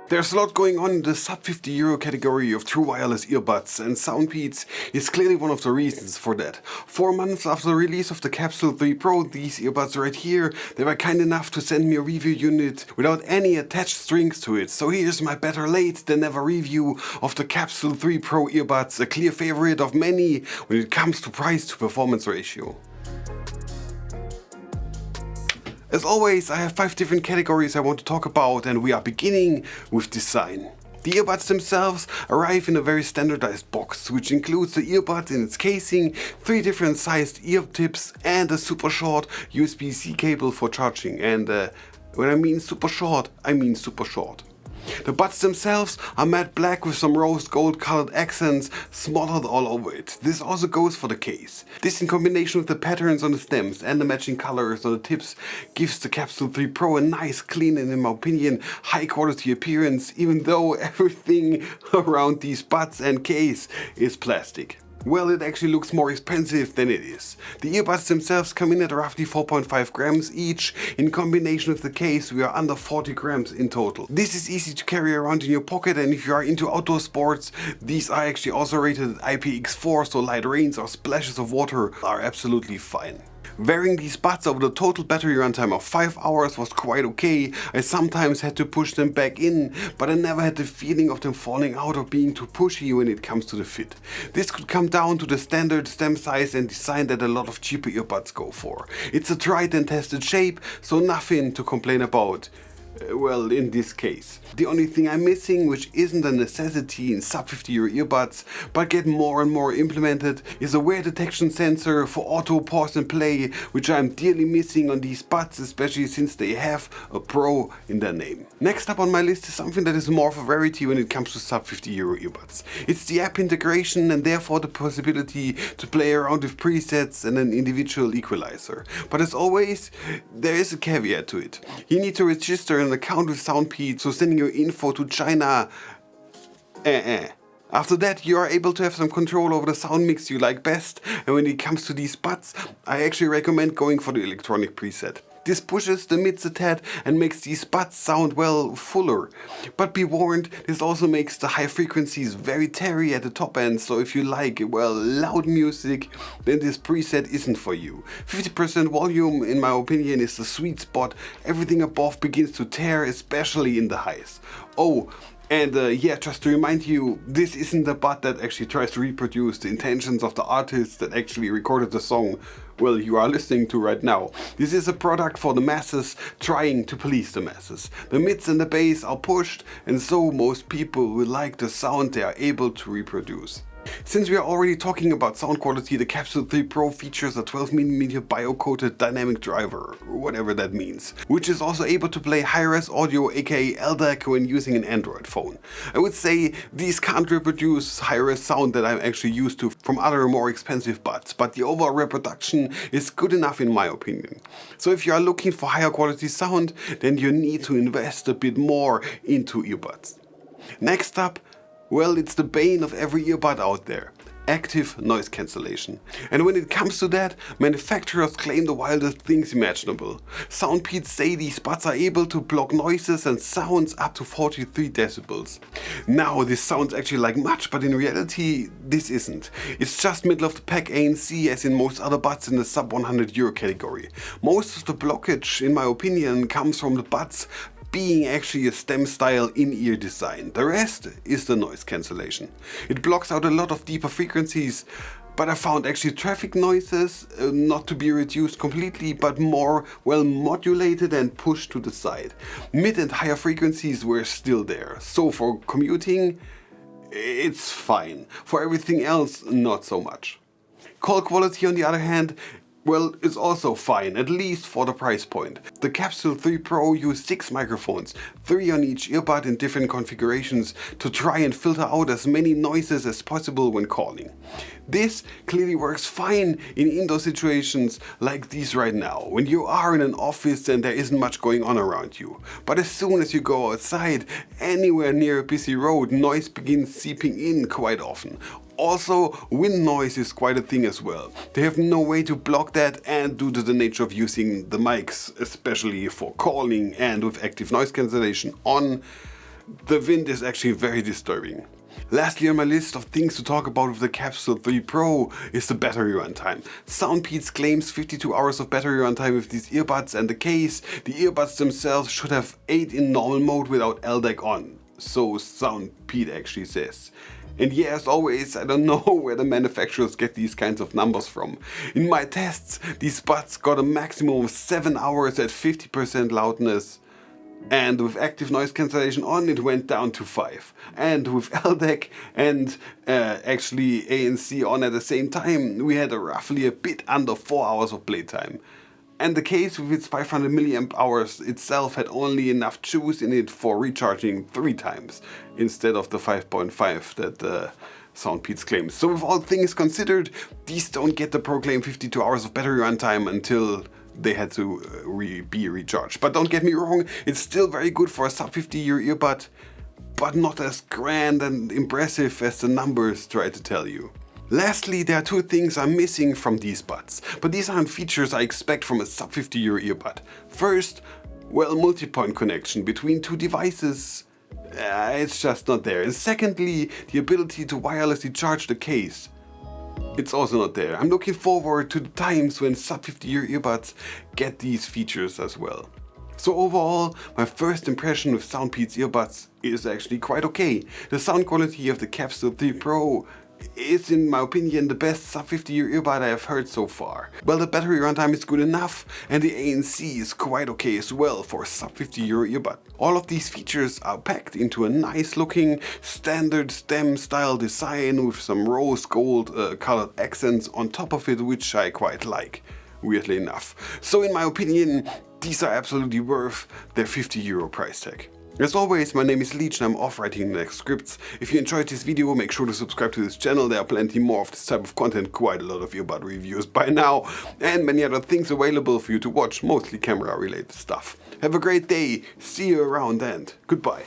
There's a lot going on in the sub €50 category of true wireless earbuds, and Soundpeats is clearly one of the reasons for that. 4 months after the release of the Capsule 3 Pro, these earbuds right here, they were kind enough to send me a review unit without any attached strings to it. So here's my better late than never review of the Capsule 3 Pro earbuds, a clear favorite of many when it comes to price to performance ratio. As always, I have 5 different categories I want to talk about, and we are beginning with design. The earbuds themselves arrive in a very standardized box, which includes the earbud in its casing, 3 different sized ear tips, and a super short USB-C cable for charging. And when I mean super short, I mean super short. The buds themselves are matte black with some rose gold colored accents smothered all over it. This also goes for the case. This in combination with the patterns on the stems and the matching colors on the tips gives the Capsule 3 Pro a nice, clean and in my opinion high quality appearance, even though everything around these buds and case is plastic. Well, it actually looks more expensive than it is. The earbuds themselves come in at roughly 4.5 grams each. In combination with the case, we are under 40 grams in total. This is easy to carry around in your pocket, and if you are into outdoor sports, these are actually also rated at IPX4, so light rains or splashes of water are absolutely fine. Wearing these buds over the total battery runtime of 5 hours was quite okay. I sometimes had to push them back in, but I never had the feeling of them falling out or being too pushy when it comes to the fit. This could come down to the standard stem size and design that a lot of cheaper earbuds go for. It's a tried and tested shape, so nothing to complain about. Well, in this case. The only thing I'm missing, which isn't a necessity in sub €50 earbuds, but get more and more implemented, is a wear detection sensor for auto pause and play, which I'm dearly missing on these buds, especially since they have a Pro in their name. Next up on my list is something that is more of a rarity when it comes to sub €50 earbuds. It's the app integration and therefore the possibility to play around with presets and an individual equalizer. But as always, there is a caveat to it. You need to register an account with Soundpeats, so sending your info to China. After that, you are able to have some control over the sound mix you like best, and when it comes to these buds, I actually recommend going for the electronic preset. This pushes the mids a tad and makes these buds sound, well, fuller. But be warned, this also makes the high frequencies very tarry at the top end, so if you like, well, loud music, then this preset isn't for you. 50% volume, in my opinion, is the sweet spot. Everything above begins to tear, especially in the highs. Oh, and yeah, just to remind you, this isn't the bud that actually tries to reproduce the intentions of the artists that actually recorded the song, well, you are listening to right now. This is a product for the masses, trying to please the masses. The mids and the bass are pushed, and so most people will like the sound they are able to reproduce. Since we are already talking about sound quality, the Capsule 3 Pro features a 12mm bio-coated dynamic driver, whatever that means, which is also able to play high-res audio, aka LDAC, when using an Android phone. I would say these can't reproduce high-res sound that I'm actually used to from other more expensive buds, but the overall reproduction is good enough in my opinion. So if you are looking for higher quality sound, then you need to invest a bit more into earbuds. Next up, well, it's the bane of every earbud out there. Active noise cancellation. And when it comes to that, manufacturers claim the wildest things imaginable. Soundpeats say these buds are able to block noises and sounds up to 43 decibels. Now, this sounds actually like much, but in reality, this isn't. It's just middle of the pack ANC as in most other buds in the sub €100 category. Most of the blockage, in my opinion, comes from the buds being actually a stem style in-ear design. The rest is the noise cancellation. It blocks out a lot of deeper frequencies, but I found actually traffic noises not to be reduced completely, but more well modulated and pushed to the side. Mid and higher frequencies were still there. So for commuting, it's fine. For everything else, not so much. Call quality on the other hand, well, it's also fine, at least for the price point. The Capsule 3 Pro used 6 microphones, 3 on each earbud in different configurations, to try and filter out as many noises as possible when calling. This clearly works fine in indoor situations like these right now, when you are in an office and there isn't much going on around you. But as soon as you go outside, anywhere near a busy road, noise begins seeping in quite often. Also, wind noise is quite a thing as well. They have no way to block that, and due to the nature of using the mics, especially for calling and with active noise cancellation on, The wind is actually very disturbing. Lastly on my list of things to talk about with the Capsule 3 Pro is the battery runtime. Soundpeats claims 52 hours of battery runtime with these earbuds and the case. The earbuds themselves should have 8 in normal mode without LDAC on. So Soundpeat actually says. And yeah, as always, I don't know where the manufacturers get these kinds of numbers from. In my tests, these buds got a maximum of 7 hours at 50% loudness. And with active noise cancellation on, it went down to 5. And with LDAC and actually ANC on at the same time, we had roughly a bit under 4 hours of playtime. And the case with its 500 milliamp hours itself had only enough juice in it for recharging 3 times, instead of the 5.5 that Soundpeats claims. So with all things considered, these don't get the proclaimed 52 hours of battery runtime until they had to be recharged. But don't get me wrong, it's still very good for a sub 50 euro earbud, but not as grand and impressive as the numbers try to tell you. Lastly, there are 2 things I'm missing from these buds, but these aren't features I expect from a sub 50 euro earbud. First, well, multi-point connection between 2 devices, it's just not there. And secondly, the ability to wirelessly charge the case. It's also not there. I'm looking forward to the times when sub 50 euro earbuds get these features as well. So overall, my first impression with Soundpeats earbuds is actually quite okay. The sound quality of the Capsule 3 Pro is, in my opinion, the best sub 50 euro earbud I have heard so far. Well, the battery runtime is good enough and the ANC is quite okay as well for a sub 50 euro earbud. All of these features are packed into a nice looking standard stem style design with some rose gold colored accents on top of it, which I quite like, weirdly enough. So in my opinion, these are absolutely worth their 50 euro price tag. As always, my name is Leech and I'm off writing the next scripts. If you enjoyed this video, make sure to subscribe to this channel. There are plenty more of this type of content, quite a lot of earbud reviews by now, and many other things available for you to watch, mostly camera related stuff. Have a great day, see you around and goodbye.